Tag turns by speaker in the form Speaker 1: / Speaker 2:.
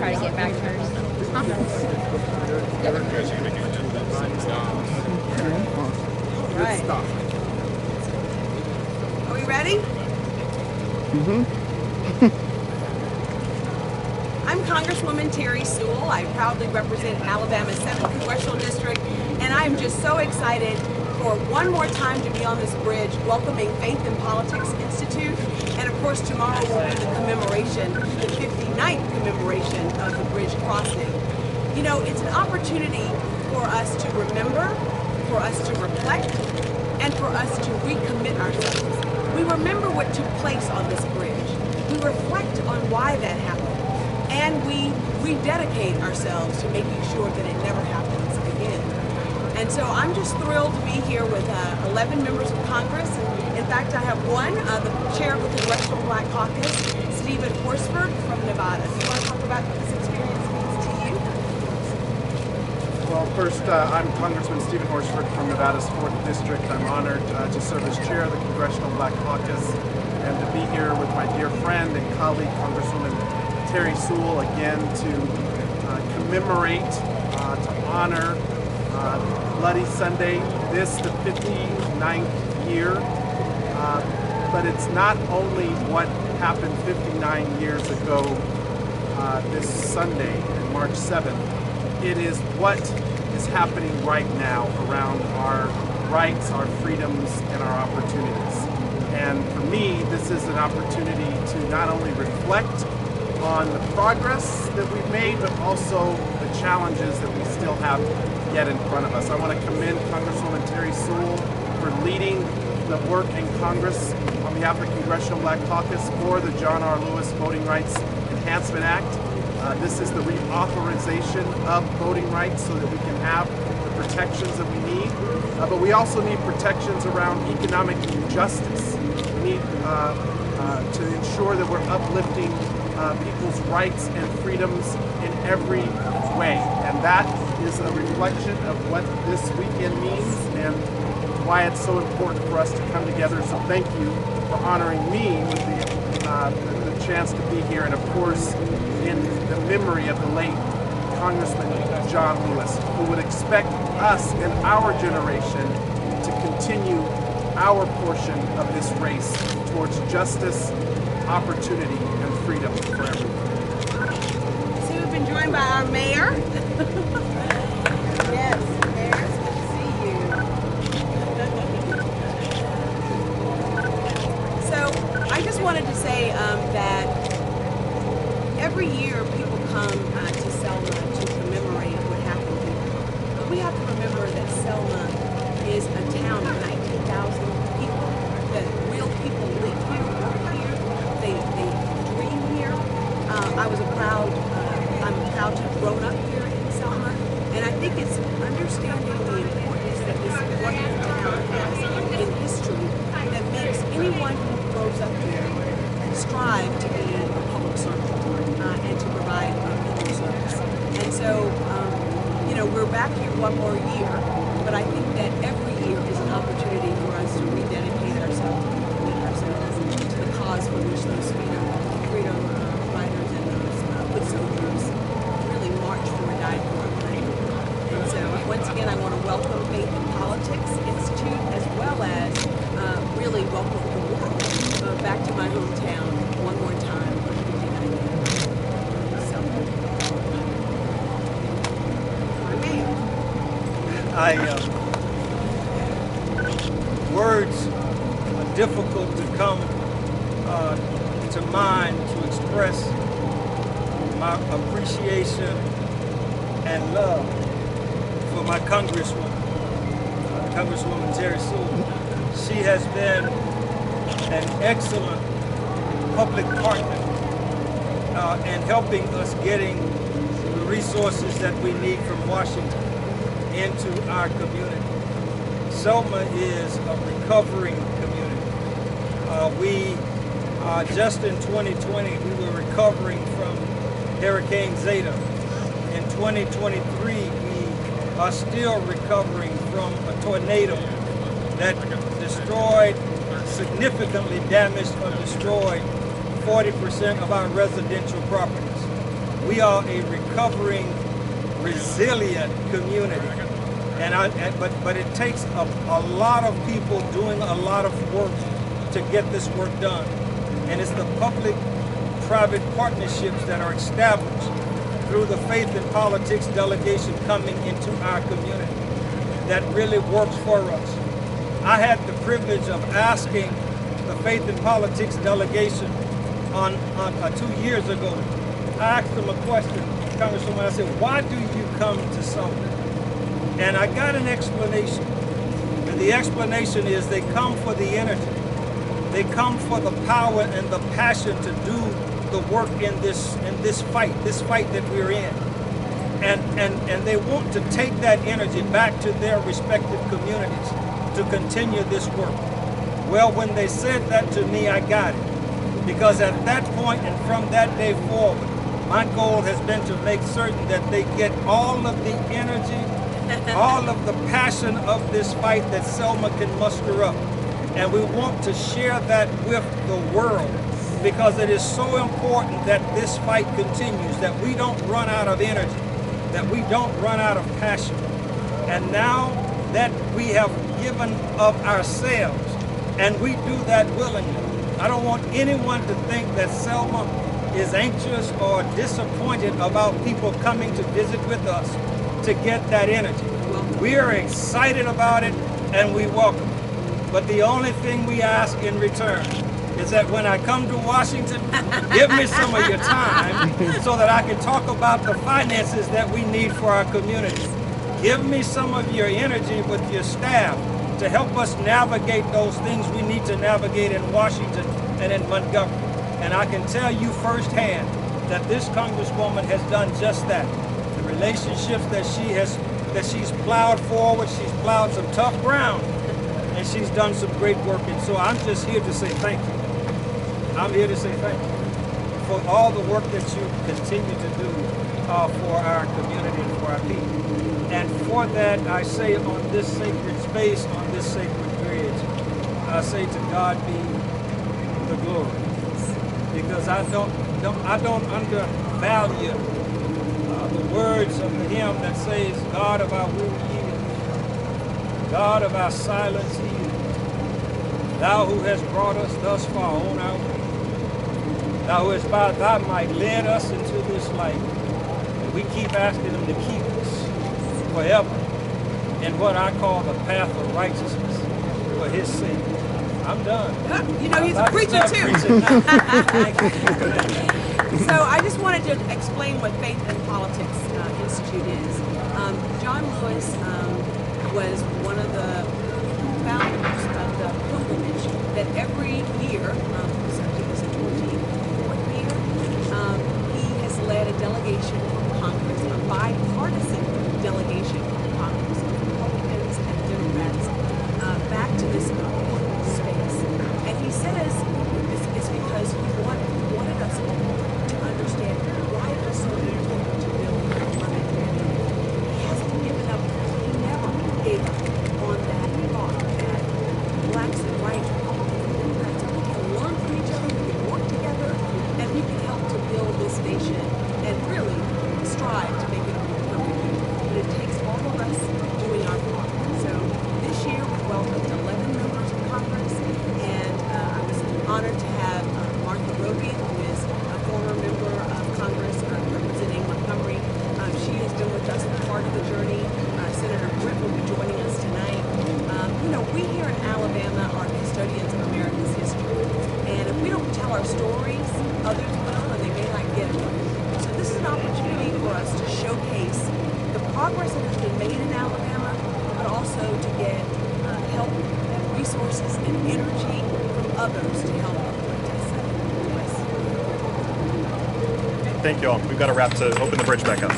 Speaker 1: try to get back to her.
Speaker 2: Right. Are we ready? I'm Congresswoman Terri Sewell. I proudly represent Alabama's 7th Congressional District, and I am just so excited for one more time to be on this bridge welcoming Faith in Politics Institute. And of course tomorrow will be the commemoration, the 59th commemoration of the bridge crossing. You know, it's an opportunity for us to remember, for us to reflect, and for us to recommit ourselves. We remember what took place on this bridge. We reflect on why that happened. And we rededicate ourselves to making sure that it never happens again. And so I'm just thrilled to be here with 11 members of Congress. In fact, I have one, the chair of the Congressional Black Caucus, Stephen Horsford from Nevada. Do you want to talk about what this experience means to you?
Speaker 3: Well, first, I'm Congressman Stephen Horsford from Nevada's 4th District. I'm honored to serve as chair of the Congressional Black Caucus and to be here with my dear friend and colleague, Congresswoman Terri Sewell, again to commemorate, to honor Bloody Sunday, this the 59th year. But it's not only what happened 59 years ago this Sunday, March 7th. It is what is happening right now around our rights, our freedoms, and our opportunities. And for me, this is an opportunity to not only reflect on the progress that we've made, but also the challenges that we still have yet in front of us. I want to commend Congresswoman Terri Sewell for leading the work in Congress on behalf of the Congressional Black Caucus for the John R. Lewis Voting Rights Enhancement Act. This is the reauthorization of voting rights so that we can have the protections that we need. But we also need protections around economic injustice. We need to ensure that we're uplifting people's rights and freedoms in every way. And that is a reflection of what this weekend means and why it's so important for us to come together. So thank you for honoring me with the chance to be here, and of course in the memory of the late Congressman John Lewis, who would expect us and our generation to continue our portion of this race towards justice, opportunity, and freedom for everyone.
Speaker 2: So we've been joined by our mayor. Yes, Mayor, it's good to see you. So I just wanted to say that every year people come to Selma to commemorate what happened here. But we have to remember that Selma is a town of 19,000 people, that real people live here, work here, they dream here. I'm proud to have grown up here in Selma, and I think it's understanding the importance that this wonderful town has in history that makes anyone who grows up here strive to be a public servant and to provide public service. And so, you know, we're back here one more year, but I think that every year is an opportunity for us to rededicate ourselves, to commit ourselves to the cause for which those freedom fighters and those foot soldiers really marched for and died for. And so, once again, I want to welcome Faith in Politics Institute, as well as really welcome the world back to my hometown one more time for 59 years. So,
Speaker 4: words are difficult to come to mind to express my appreciation and love for my Congresswoman Terri Sewell. She has been an excellent public partner in helping us getting the resources that we need from Washington into our community. Selma is a recovering community. Just in 2020, we were recovering from Hurricane Zeta. In 2023, we are still recovering from a tornado that destroyed, significantly damaged or destroyed 40% of our residential properties. We are a recovering, resilient community. But it takes a lot of people doing a lot of work to get this work done. And it's the public-private partnerships that are established through the Faith and Politics Delegation coming into our community that really works for us. I had the privilege of asking the Faith and Politics Delegation on 2 years ago. I asked them a question, Congresswoman. I said, why do you come to Selma? And I got an explanation. And the explanation is they come for the energy. They come for the power and the passion to do the work in this fight that we're in. And they want to take that energy back to their respective communities to continue this work. Well, when they said that to me, I got it. Because at that point and from that day forward, my goal has been to make certain that they get all of the energy, all of the passion of this fight that Selma can muster up. And we want to share that with the world because it is so important that this fight continues, that we don't run out of energy, that we don't run out of passion. And now that we have given of ourselves, and we do that willingly, I don't want anyone to think that Selma is anxious or disappointed about people coming to visit with us to get that energy. We are excited about it and we welcome it. But the only thing we ask in return is that when I come to Washington, give me some of your time so that I can talk about the finances that we need for our community. Give me some of your energy with your staff to help us navigate those things we need to navigate in Washington and in Montgomery. And I can tell you firsthand that this Congresswoman has done just that. The relationships that she's plowed forward, she's plowed some tough ground, and she's done some great work. And so I'm just here to say thank you. I'm here to say thank you for all the work that you continue to do for our community and for our people. And for that, I say on this sacred space, on this sacred bridge, I say to God be the glory. Because I don't undervalue the words of the hymn that says, God of our will yield, God of our silence yield, Thou who hast brought us thus far on our way, Thou who hast by Thy might led us into this light, and we keep asking Him to keep us forever in what I call the path of righteousness for His sake. I'm done.
Speaker 2: You know, he's a preacher too. So I just wanted to explain what Faith and Politics Institute is. John Lewis was one of the founders of the pilgrimage that every year, it was a 24th year, he has led a delegation from Congress, a bipartisan delegation from Congress, of Republicans and Democrats, back to this important space. And he says it's because he wanted us all to understand why it was so important to build a permanent family. He hasn't given up. He never gave up on that thought that blacks and whites, Republicans and Democrats, we can learn from each other, we can work together, and we can help to build this nation and really strive to make it a more perfect union. But it takes all of us doing our part. So this year we welcomed 11 members of Congress, and I was honored to have Martha Roby, who is a former member of Congress representing Montgomery. She has been with us part of the journey. Senator Britt will be joining us tonight. You know, we here in Alabama are custodians of America's history, and if we don't tell our stories, others will, and they may not get it. So this is an opportunity for us to showcase the progress that has been made in Alabama, but also to get help and resources and energy from others to help uplift us.
Speaker 1: Thank you all. We've got to wrap to open the bridge back up.